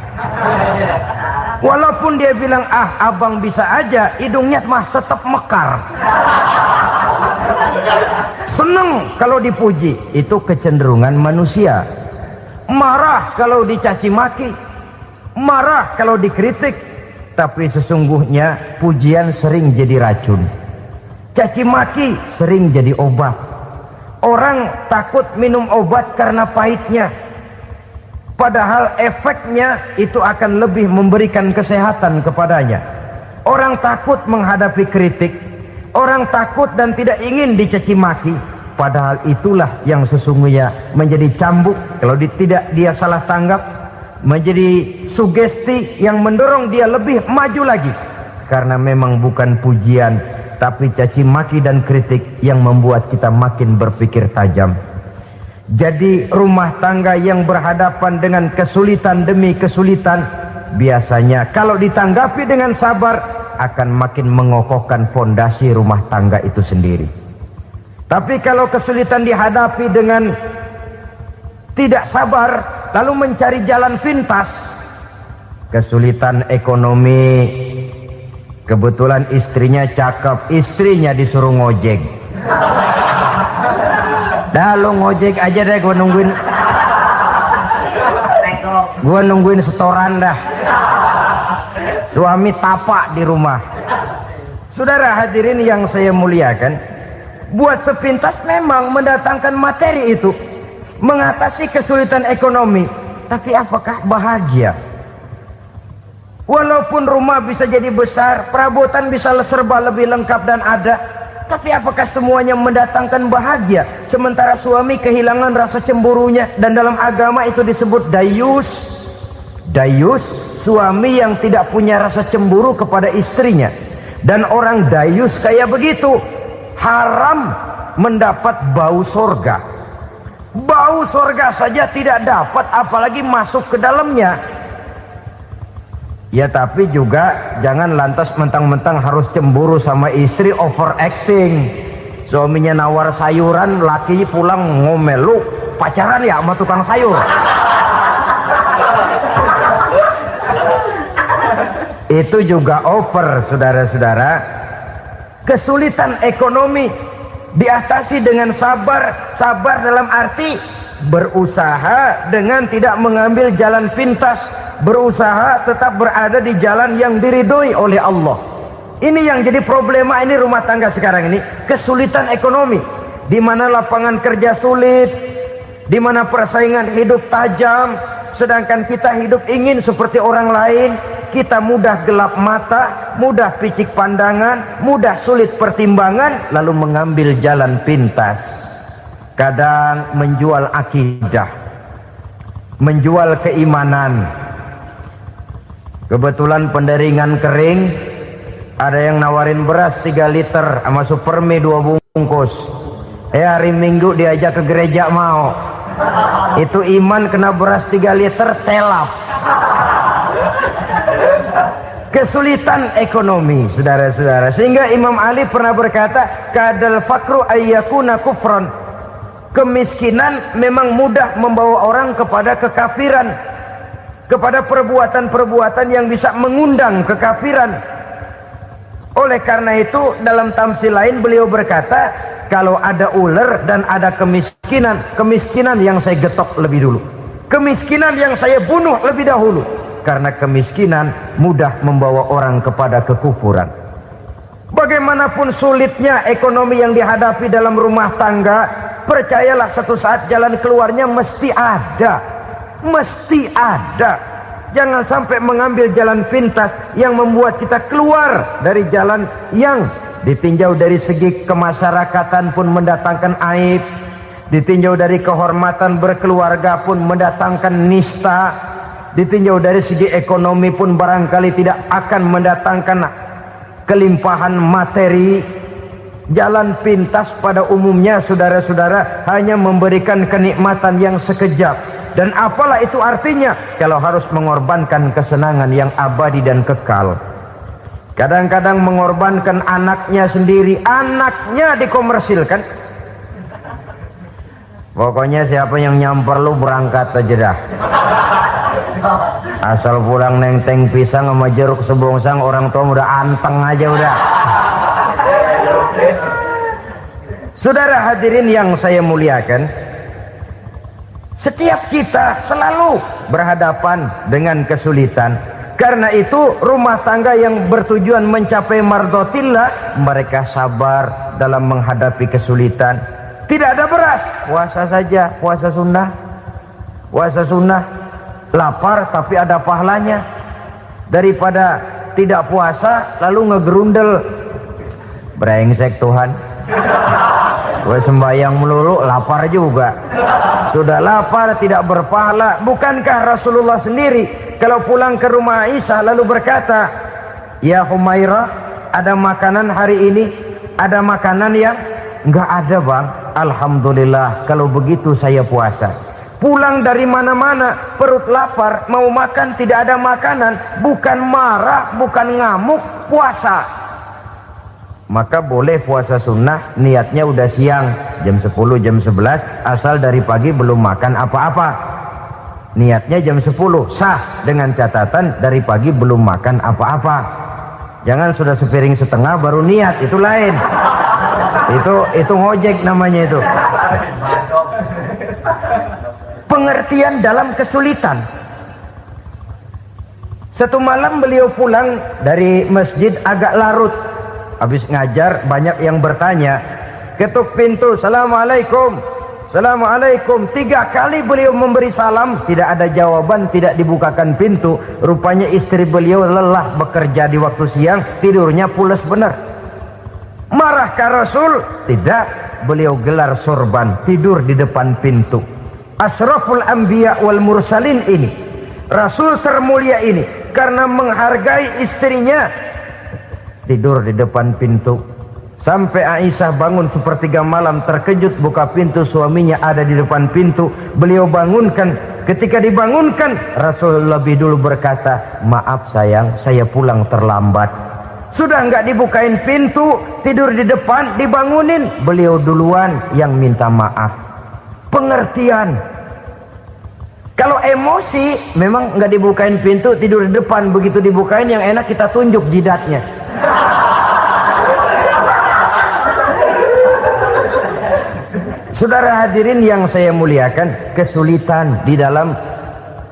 Walaupun dia bilang, "Ah, abang bisa aja," hidungnya mah tetap mekar. Senang kalau dipuji, itu kecenderungan manusia. Marah kalau dicaci maki, marah kalau dikritik. Tapi sesungguhnya pujian sering jadi racun, caci maki sering jadi obat. Orang takut minum obat karena pahitnya, padahal efeknya itu akan lebih memberikan kesehatan kepadanya. Orang takut menghadapi kritik, orang takut dan tidak ingin dicaci maki, padahal itulah yang sesungguhnya menjadi cambuk kalau tidak dia salah tanggap, menjadi sugesti yang mendorong dia lebih maju lagi. Karena memang bukan pujian, tapi caci maki dan kritik yang membuat kita makin berpikir tajam. Jadi rumah tangga yang berhadapan dengan kesulitan demi kesulitan, biasanya kalau ditanggapi dengan sabar akan makin mengokohkan fondasi rumah tangga itu sendiri. Tapi kalau kesulitan dihadapi dengan tidak sabar, lalu mencari jalan pintas, kesulitan ekonomi, kebetulan istrinya cakep, istrinya disuruh ngojek. Dah lo ngojek aja deh, gue nungguin setoran dah. Suami tapak di rumah. Saudara hadirin yang saya muliakan, buat sepintas memang mendatangkan materi itu, mengatasi kesulitan ekonomi. Tapi apakah bahagia? Walaupun rumah bisa jadi besar, perabotan bisa serba lebih lengkap dan ada, tapi apakah semuanya mendatangkan bahagia? Sementara suami kehilangan rasa cemburunya, dan dalam agama itu disebut dayus. Dayus, suami yang tidak punya rasa cemburu kepada istrinya. Dan orang dayus kayak begitu haram mendapat bau sorga. Bau sorga saja tidak dapat, apalagi masuk ke dalamnya. Ya tapi juga jangan lantas mentang-mentang harus cemburu sama istri overacting. suaminya nawar sayuran, laki pulang ngomel, lu pacaran ya sama tukang sayur. Itu juga over, saudara-saudara. Kesulitan ekonomi diatasi dengan sabar. Sabar dalam arti berusaha dengan tidak mengambil jalan pintas, berusaha tetap berada di jalan yang diridhoi oleh Allah. Ini yang jadi problema ini rumah tangga sekarang ini, kesulitan ekonomi, di mana lapangan kerja sulit, di mana persaingan hidup tajam, sedangkan kita hidup ingin seperti orang lain. Kita mudah gelap mata, mudah picik pandangan, mudah sulit pertimbangan, lalu mengambil jalan pintas. Kadang menjual akidah, menjual keimanan. Kebetulan penderingan kering, ada yang nawarin beras 3 liter sama Supermi 2 bungkus. Hari Minggu diajak ke gereja mau. Itu iman kena beras 3 liter telap. Kesulitan ekonomi, saudara-saudara, sehingga Imam Ali pernah berkata, kadal fakru ayyakuna kufran. Kemiskinan memang mudah membawa orang kepada kekafiran, kepada perbuatan-perbuatan yang bisa mengundang kekafiran. Oleh karena itu dalam tamsil lain beliau berkata, kalau ada ular dan ada kemiskinan, kemiskinan yang saya getok lebih dulu, kemiskinan yang saya bunuh lebih dahulu. Karena kemiskinan mudah membawa orang kepada kekufuran. Bagaimanapun sulitnya ekonomi yang dihadapi dalam rumah tangga, percayalah satu saat jalan keluarnya mesti ada. Mesti ada. Jangan sampai mengambil jalan pintas yang membuat kita keluar dari jalan yang ditinjau dari segi kemasyarakatan pun mendatangkan aib, ditinjau dari kehormatan berkeluarga pun mendatangkan nista, ditinjau dari segi ekonomi pun barangkali tidak akan mendatangkan kelimpahan materi. Jalan pintas pada umumnya, saudara-saudara, hanya memberikan kenikmatan yang sekejap. Dan apalah itu artinya kalau harus mengorbankan kesenangan yang abadi dan kekal. Kadang-kadang mengorbankan anaknya sendiri, anaknya dikomersilkan. Pokoknya siapa yang nyamper lu berangkat aja dah. Asal pulang nenteng pisang sama jeruk sebongsang, orang tua udah anteng aja udah. Saudara hadirin yang saya muliakan, setiap kita selalu berhadapan dengan kesulitan. Karena itu rumah tangga yang bertujuan mencapai mardhatillah, mereka sabar dalam menghadapi kesulitan. Tidak ada beras, puasa saja, puasa sunnah. Puasa sunnah, lapar tapi ada pahalanya, daripada tidak puasa lalu ngegerundel. Brengsek Tuhan, gue sembahyang melulu lapar juga. Sudah lapar tidak berpahala. Bukankah Rasulullah sendiri kalau pulang ke rumah Aisyah lalu berkata, ya Humairah, ada makanan hari ini? Ada makanan yang enggak ada bang. Alhamdulillah kalau begitu saya puasa. Pulang dari mana-mana perut lapar, mau makan tidak ada makanan, bukan marah, bukan ngamuk, puasa. Maka boleh puasa sunnah, niatnya udah siang, jam 10, jam 11, asal dari pagi belum makan apa-apa. Niatnya jam 10, sah, dengan catatan dari pagi belum makan apa-apa. Jangan sudah sepiring setengah baru niat, itu lain. Itu ngojek namanya itu. Pengertian dalam kesulitan. Satu malam beliau pulang dari masjid agak larut. Habis ngajar banyak yang bertanya, ketuk pintu, Assalamualaikum, Assalamualaikum. 3 kali beliau memberi salam, tidak ada jawaban, tidak dibukakan pintu. Rupanya istri beliau lelah bekerja di waktu siang, tidurnya pules benar. Marahkah Rasul? Tidak, beliau gelar sorban, tidur di depan pintu. Asraful anbiya wal mursalin ini, Rasul termulia ini, karena menghargai istrinya, tidur di depan pintu. Sampai Aisyah bangun sepertiga malam, terkejut buka pintu, suaminya ada di depan pintu. Beliau bangunkan. Ketika dibangunkan, Rasul lebih dulu berkata, maaf sayang, saya pulang terlambat. Sudah nggak dibukain pintu, tidur di depan, dibangunin, beliau duluan yang minta maaf. Pengertian. Kalau emosi, memang nggak dibukain pintu, tidur di depan, begitu dibukain yang enak kita tunjuk jidatnya. Saudara hadirin yang saya muliakan, kesulitan di dalam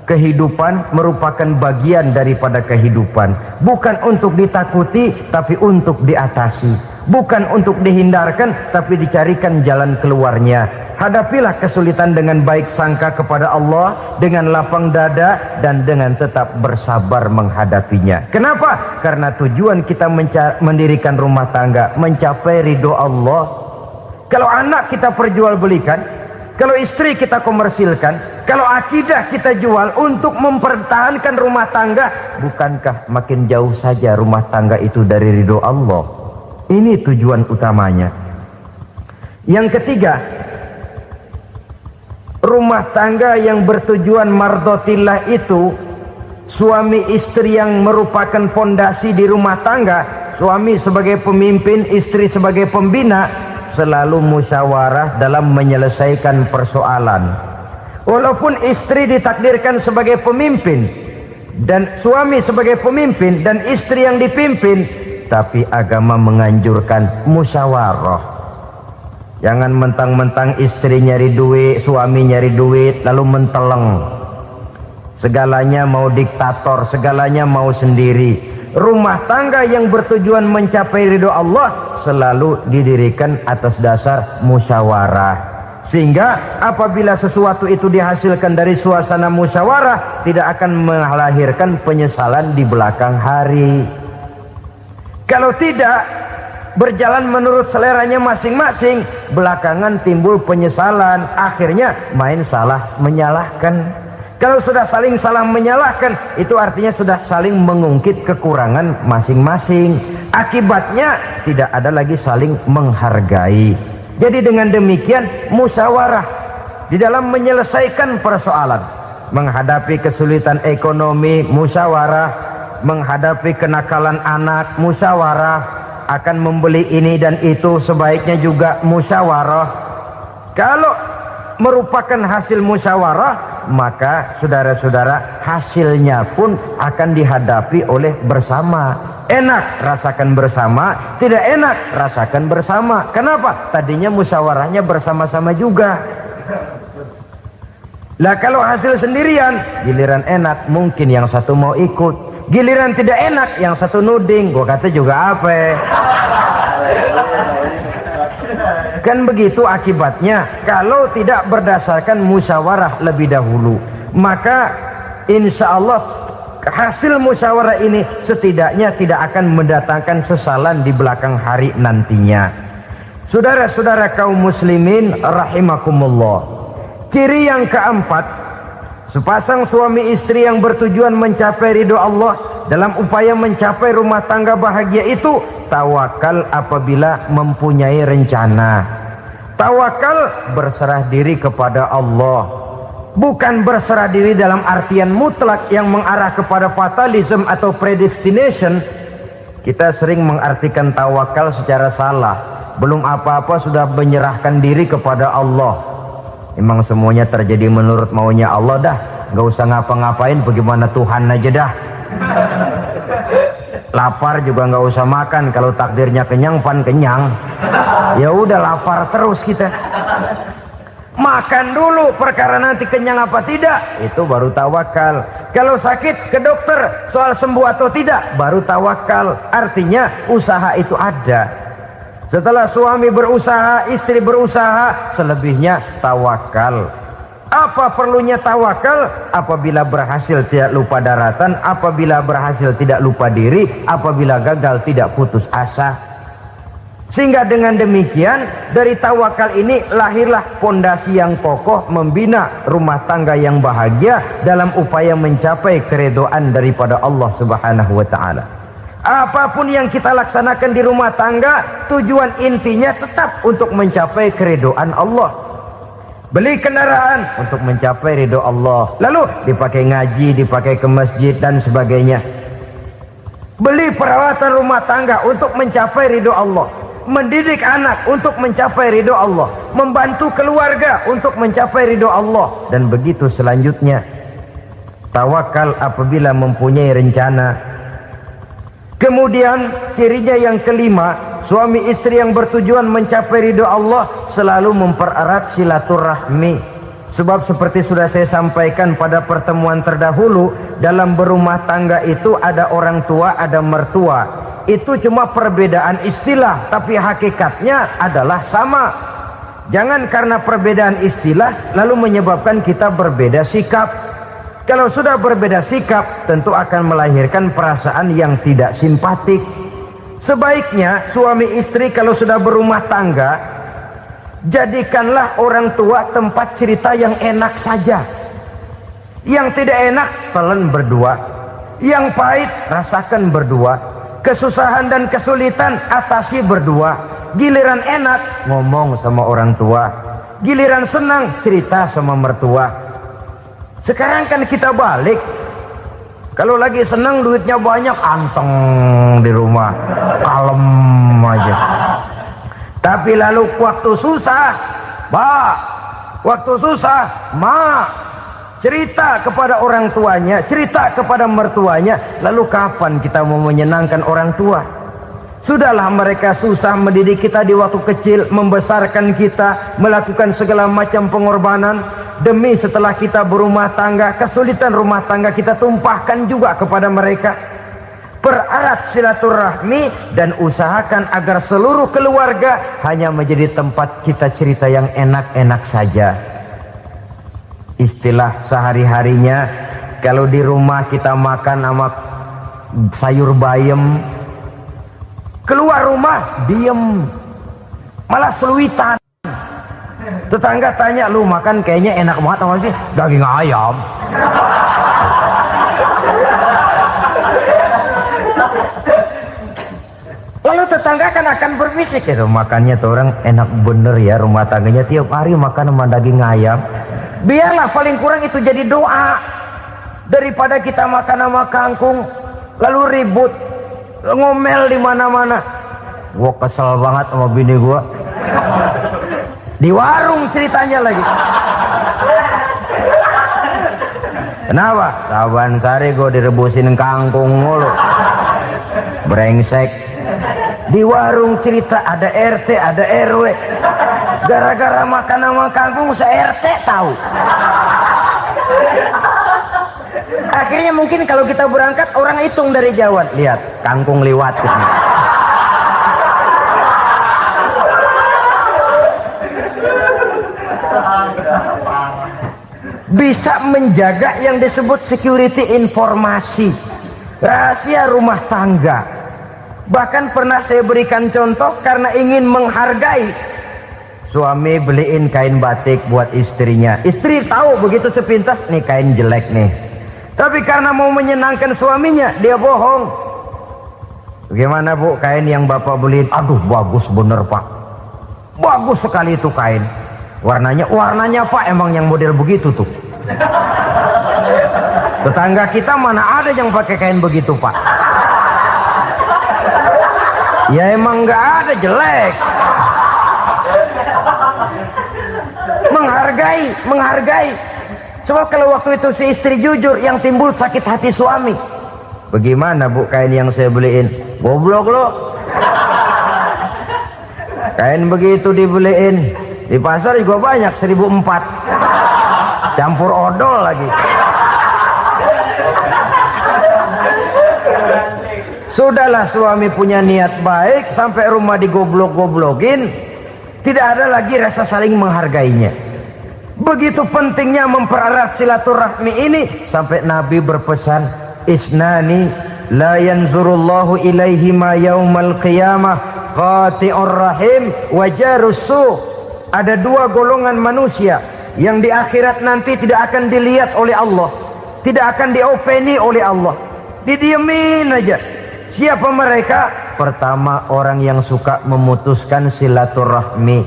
kehidupan merupakan bagian daripada kehidupan. Bukan untuk ditakuti, tapi untuk diatasi. Bukan untuk dihindarkan, tapi dicarikan jalan keluarnya. Hadapilah kesulitan dengan baik sangka kepada Allah, dengan lapang dada, dan dengan tetap bersabar menghadapinya. Kenapa? Karena tujuan kita mendirikan rumah tangga, mencapai ridho Allah. Kalau anak kita perjualbelikan, kalau istri kita komersilkan, kalau akidah kita jual untuk mempertahankan rumah tangga, bukankah makin jauh saja rumah tangga itu dari ridho Allah? Ini tujuan utamanya. Yang ketiga, rumah tangga yang bertujuan mardotillah itu, suami istri yang merupakan fondasi di rumah tangga, suami sebagai pemimpin, istri sebagai pembina, selalu musyawarah dalam menyelesaikan persoalan. Walaupun istri ditakdirkan sebagai pemimpin dan suami sebagai pemimpin dan istri yang dipimpin, tapi agama menganjurkan musyawarah. Jangan mentang-mentang istri nyari duit, suami nyari duit, lalu menteleng. Segalanya mau diktator, segalanya mau sendiri. Rumah tangga yang bertujuan mencapai ridho Allah selalu didirikan atas dasar musyawarah. Sehingga apabila sesuatu itu dihasilkan dari suasana musyawarah, tidak akan melahirkan penyesalan di belakang hari. Kalau tidak berjalan menurut seleranya masing-masing, belakangan timbul penyesalan, akhirnya main salah menyalahkan. Kalau sudah saling salah menyalahkan, itu artinya sudah saling mengungkit kekurangan masing-masing. Akibatnya tidak ada lagi saling menghargai. Jadi dengan demikian musyawarah di dalam menyelesaikan persoalan. Menghadapi kesulitan ekonomi, musyawarah. Menghadapi kenakalan anak, musyawarah. Akan membeli ini dan itu, sebaiknya juga musyawarah. Kalau merupakan hasil musyawarah, maka saudara-saudara hasilnya pun akan dihadapi oleh bersama. Enak rasakan bersama, tidak enak rasakan bersama. Kenapa? Tadinya musyawarahnya bersama-sama juga. Lah kalau hasil sendirian, giliran enak mungkin yang satu mau ikut, giliran tidak enak yang satu nuding, gua kata juga apa. Kan begitu akibatnya kalau tidak berdasarkan musyawarah lebih dahulu. Maka insya Allah hasil musyawarah ini setidaknya tidak akan mendatangkan sesalan di belakang hari nantinya. Saudara-saudara kaum muslimin rahimakumullah, ciri yang keempat, sepasang suami istri yang bertujuan mencapai ridho Allah dalam upaya mencapai rumah tangga bahagia itu tawakal apabila mempunyai rencana. Tawakal berserah diri kepada Allah. Bukan berserah diri dalam artian mutlak yang mengarah kepada fatalism atau predestination. Kita sering mengartikan tawakal secara salah. Belum apa-apa sudah menyerahkan diri kepada Allah. Emang semuanya terjadi menurut maunya Allah dah. Gak usah ngapa-ngapain, bagaimana Tuhan aja dah. Lapar juga nggak usah makan, kalau takdirnya kenyang pan kenyang. Ya udah lapar terus kita. Makan dulu, perkara nanti kenyang apa tidak itu baru tawakal. Kalau sakit ke dokter, soal sembuh atau tidak baru tawakal. Artinya usaha itu ada. Setelah suami berusaha, istri berusaha, selebihnya tawakal. Apa perlunya tawakal? Apabila berhasil tidak lupa daratan, apabila berhasil tidak lupa diri, apabila gagal tidak putus asa. Sehingga dengan demikian dari tawakal ini lahirlah pondasi yang kokoh membina rumah tangga yang bahagia dalam upaya mencapai keridhaan daripada Allah Subhanahu wa taala. Apapun yang kita laksanakan di rumah tangga, tujuan intinya tetap untuk mencapai keridhaan Allah. Beli kendaraan untuk mencapai ridho Allah, lalu dipakai ngaji, dipakai ke masjid dan sebagainya. beli peralatan rumah tangga untuk mencapai ridho Allah, mendidik anak untuk mencapai ridho Allah, membantu keluarga untuk mencapai ridho Allah, dan begitu selanjutnya. Tawakal apabila mempunyai rencana. Kemudian cirinya yang kelima, suami istri yang bertujuan mencapai ridho Allah selalu mempererat silaturahmi. Sebab seperti sudah saya sampaikan pada pertemuan terdahulu, dalam berumah tangga itu ada orang tua, ada mertua. Itu cuma perbedaan istilah, tapi hakikatnya adalah sama. Jangan karena perbedaan istilah lalu menyebabkan kita berbeda sikap. Kalau sudah berbeda sikap, tentu akan melahirkan perasaan yang tidak simpatik. Sebaiknya suami istri kalau sudah berumah tangga, jadikanlah orang tua tempat cerita yang enak saja. Yang tidak enak telan berdua, yang pahit rasakan berdua, kesusahan dan kesulitan atasi berdua. Giliran enak ngomong sama orang tua, giliran senang cerita sama mertua. Sekarang kan kita balik, kalau lagi senang duitnya banyak, anteng di rumah, kalem aja. Tapi lalu waktu susah, waktu susah, cerita kepada orang tuanya, cerita kepada mertuanya. Lalu kapan kita mau menyenangkan orang tua? Sudahlah mereka susah mendidik kita di waktu kecil, membesarkan kita, melakukan segala macam pengorbanan. Demi setelah kita berumah tangga, kesulitan rumah tangga kita tumpahkan juga kepada mereka. Pererat silaturahmi dan usahakan agar seluruh keluarga hanya menjadi tempat kita cerita yang enak-enak saja. Istilah sehari-harinya, kalau di rumah kita makan sama sayur bayam, keluar rumah diem, malah seluitan. Tetangga tanya, lu makan kayaknya enak banget apa sih? Daging ayam. Lalu tetangga kan akan berbisik, itu makannya tuh orang enak bener ya, rumah tangganya tiap hari makan sama daging ayam. Biarlah paling kurang itu jadi doa, daripada kita makan sama kangkung lalu ribut ngomel di mana-mana. Gua kesel banget sama bini gua. Di warung ceritanya lagi. Kenapa? Saban sari gue direbusin kangkung mulu. Brengsek. Di warung cerita ada RT, ada RW. Gara-gara makan sama kangkung se-RT tahu. Akhirnya mungkin kalau kita berangkat orang hitung dari jauhan. Lihat, kangkung liwat. Bisa menjaga yang disebut security informasi, rahasia rumah tangga. Bahkan pernah saya berikan contoh karena ingin menghargai. Suami beliin kain batik buat istrinya. Istri tahu begitu sepintas, nih kain jelek nih. Tapi karena mau menyenangkan suaminya, dia bohong. Bagaimana bu, kain yang bapak beliin? Aduh bagus bener pak, bagus sekali itu kain. Warnanya pak emang yang model begitu tuh. Tetangga kita mana ada yang pakai kain begitu pak? Ya emang nggak ada, jelek. Menghargai. Sebab kalau waktu itu si istri jujur, yang timbul sakit hati suami. Bagaimana bu kain yang saya beliin? Goblok lo. Kain begitu dibeliin di pasar juga banyak 1.400, campur odol lagi. Sudahlah suami punya niat baik, sampai rumah digoblok-goblokin, tidak ada lagi rasa saling menghargainya. Begitu pentingnya mempererat silaturahmi ini, sampai Nabi berpesan, isnani la yanzurullahu ilaihima yaumal qiyamah qati'ur rahim wa jarus su'. Ada dua golongan manusia yang di akhirat nanti tidak akan dilihat oleh Allah, tidak akan diopeni oleh Allah, didiemin aja. Siapa mereka? Pertama, orang yang suka memutuskan silaturahmi.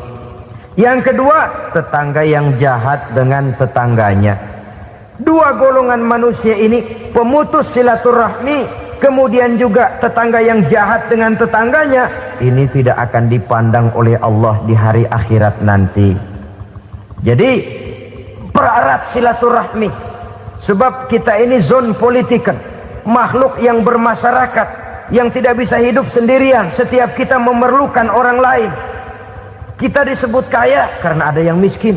Yang kedua, tetangga yang jahat dengan tetangganya. Dua golongan manusia ini, pemutus silaturahmi kemudian juga tetangga yang jahat dengan tetangganya, ini tidak akan dipandang oleh Allah di hari akhirat nanti. Jadi pererat silaturahmi, sebab kita ini zon politikan, makhluk yang bermasyarakat, yang tidak bisa hidup sendirian. Setiap kita memerlukan orang lain. Kita disebut kaya karena ada yang miskin,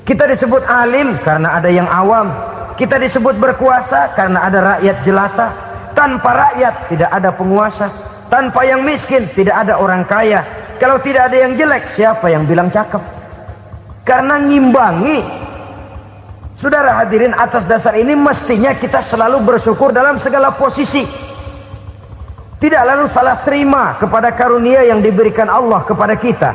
kita disebut alim karena ada yang awam, kita disebut berkuasa karena ada rakyat jelata. Tanpa rakyat tidak ada penguasa, tanpa yang miskin tidak ada orang kaya. Kalau tidak ada yang jelek, siapa yang bilang cakep? Karena ngimbangi. Saudara hadirin, atas dasar ini mestinya kita selalu bersyukur dalam segala posisi, tidak lalu salah terima kepada karunia yang diberikan Allah kepada kita.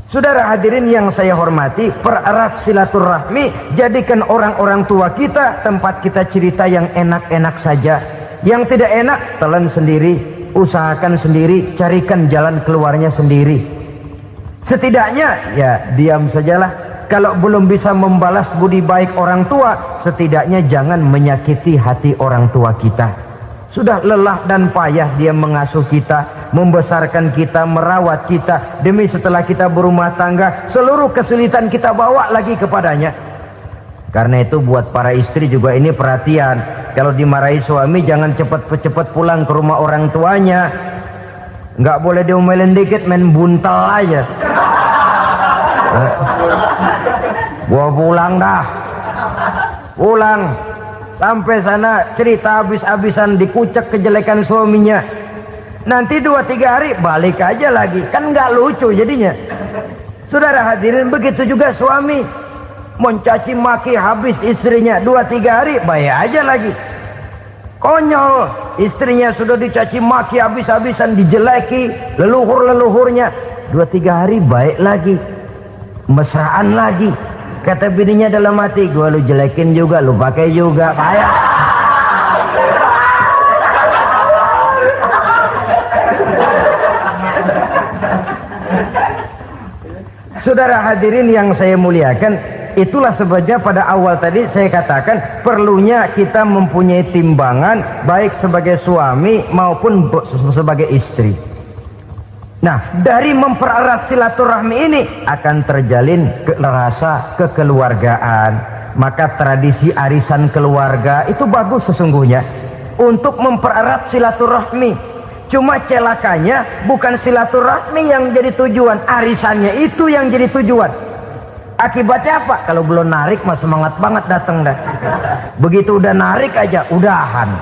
Saudara hadirin yang saya hormati, pererat silaturahmi, jadikan orang-orang tua kita tempat kita cerita yang enak-enak saja. Yang tidak enak, telan sendiri, usahakan sendiri, carikan jalan keluarnya sendiri. Setidaknya ya diam sajalah. Kalau belum bisa membalas budi baik orang tua, setidaknya jangan menyakiti hati orang tua kita. Sudah lelah dan payah dia mengasuh kita, membesarkan kita, merawat kita, demi setelah kita berumah tangga, seluruh kesulitan kita bawa lagi kepadanya. Karena itu buat para istri juga ini perhatian. Kalau dimarahi suami, jangan cepat-cepat pulang ke rumah orang tuanya. Nggak boleh diomelin dikit, main buntal aja. Gua pulang dah. Pulang. Sampai sana cerita habis-habisan, dikucek kejelekan suaminya. Nanti 2-3 hari balik aja lagi. Kan nggak lucu jadinya. Saudara hadirin, begitu juga suami. Mencaci maki habis istrinya, 2-3 hari baik aja lagi. Konyol, istrinya sudah dicaci maki habis-habisan, dijeleki leluhur-leluhurnya, 2-3 hari baik lagi, mesraan lagi. Kata bininya dalam hati, gua lu jelekin juga, lu pakai juga, kayak. Saudara hadirin yang saya muliakan, itulah sebabnya pada awal tadi saya katakan perlunya kita mempunyai timbangan baik sebagai suami maupun sebagai istri. Nah, dari mempererat silaturahmi ini akan terjalin rasa kekeluargaan. Maka tradisi arisan keluarga itu bagus sesungguhnya untuk mempererat silaturahmi. Cuma celakanya bukan silaturahmi yang jadi tujuan, arisannya itu yang jadi tujuan. Akibatnya apa? Kalau belum narik mah semangat banget datang dah. Begitu udah narik aja udahan.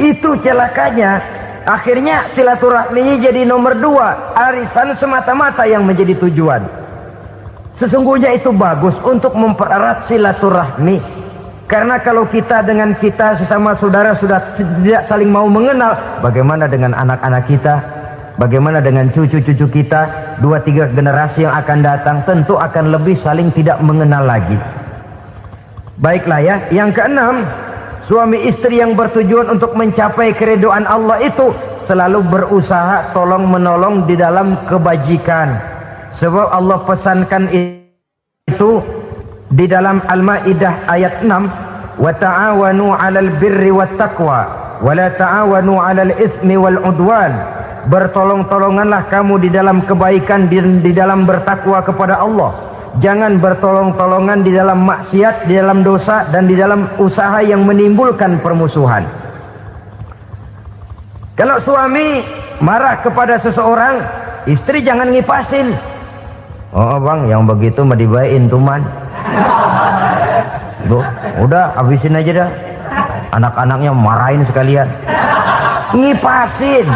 Itu celakanya. Akhirnya silaturahminya jadi nomor 2, arisan semata-mata yang menjadi tujuan. Sesungguhnya itu bagus untuk mempererat silaturahmi. Karena kalau kita dengan kita sesama saudara sudah tidak saling mau mengenal, bagaimana dengan anak-anak kita? Bagaimana dengan cucu-cucu kita? 2-3 generasi yang akan datang tentu akan lebih saling tidak mengenal lagi. Baiklah ya, yang keenam, suami istri yang bertujuan untuk mencapai keridhaan Allah itu selalu berusaha tolong menolong di dalam kebajikan. Sebab Allah pesankan itu di dalam Al-Maidah ayat 6, wa ta'awanu 'alal birri wat taqwa wa la ta'awanu 'alal itsmi wal 'udwan. Bertolong-tolonganlah kamu di dalam kebaikan, di dalam bertakwa kepada Allah. Jangan bertolong-tolongan di dalam maksiat, di dalam dosa, dan di dalam usaha yang menimbulkan permusuhan. Kalau suami marah kepada seseorang, istri jangan ngipasin. Oh bang, yang begitu mah dibayain tuman. Udah habisin aja dah. Anak-anaknya marahin sekalian. Ngipasin.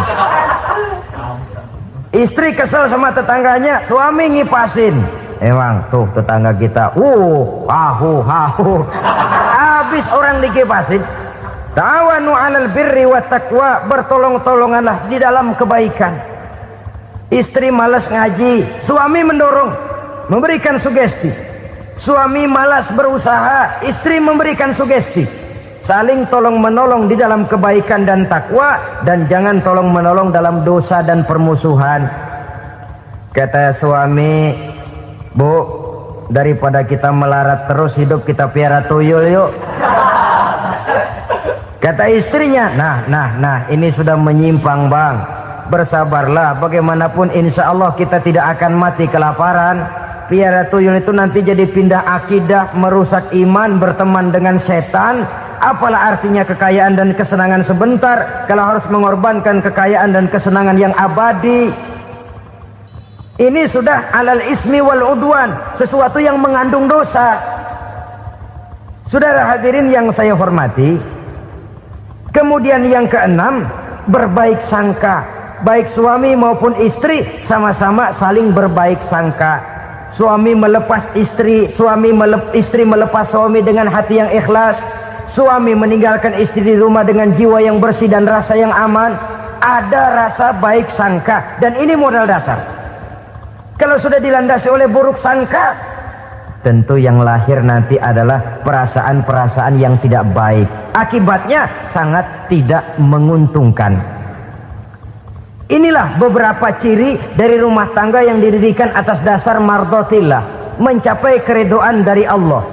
Istri kesel sama tetangganya, suami ngipasin. Emang tuh tetangga kita, hahu. Habis orang dikipasin. Ta'awanu 'alal birri wat taqwa, bertolong-tolonganlah di dalam kebaikan. Istri malas ngaji, suami mendorong, memberikan sugesti. Suami malas berusaha, istri memberikan sugesti. Saling tolong menolong di dalam kebaikan dan takwa, dan jangan tolong menolong dalam dosa dan permusuhan. Kata suami, Bu, daripada kita melarat terus hidup, kita piara tuyul yuk. Kata istrinya, nah, ini sudah menyimpang bang. Bersabarlah, bagaimanapun insya Allah kita tidak akan mati kelaparan. Piara tuyul itu nanti jadi pindah akidah, merusak iman, berteman dengan setan. Apalah artinya kekayaan dan kesenangan sebentar kalau harus mengorbankan kekayaan dan kesenangan yang abadi. Ini sudah alal ismi wal udwan, sesuatu yang mengandung dosa. Saudara hadirin yang saya hormati, kemudian yang keenam, berbaik sangka. Baik suami maupun istri sama-sama saling berbaik sangka. Suami melepas istri, istri melepas suami dengan hati yang ikhlas. Suami meninggalkan istri di rumah dengan jiwa yang bersih dan rasa yang aman. Ada rasa baik sangka, dan ini modal dasar. Kalau sudah dilandasi oleh buruk sangka, tentu yang lahir nanti adalah perasaan-perasaan yang tidak baik. Akibatnya sangat tidak menguntungkan. Inilah beberapa ciri dari rumah tangga yang didirikan atas dasar mardhatillah, mencapai keridhaan dari Allah.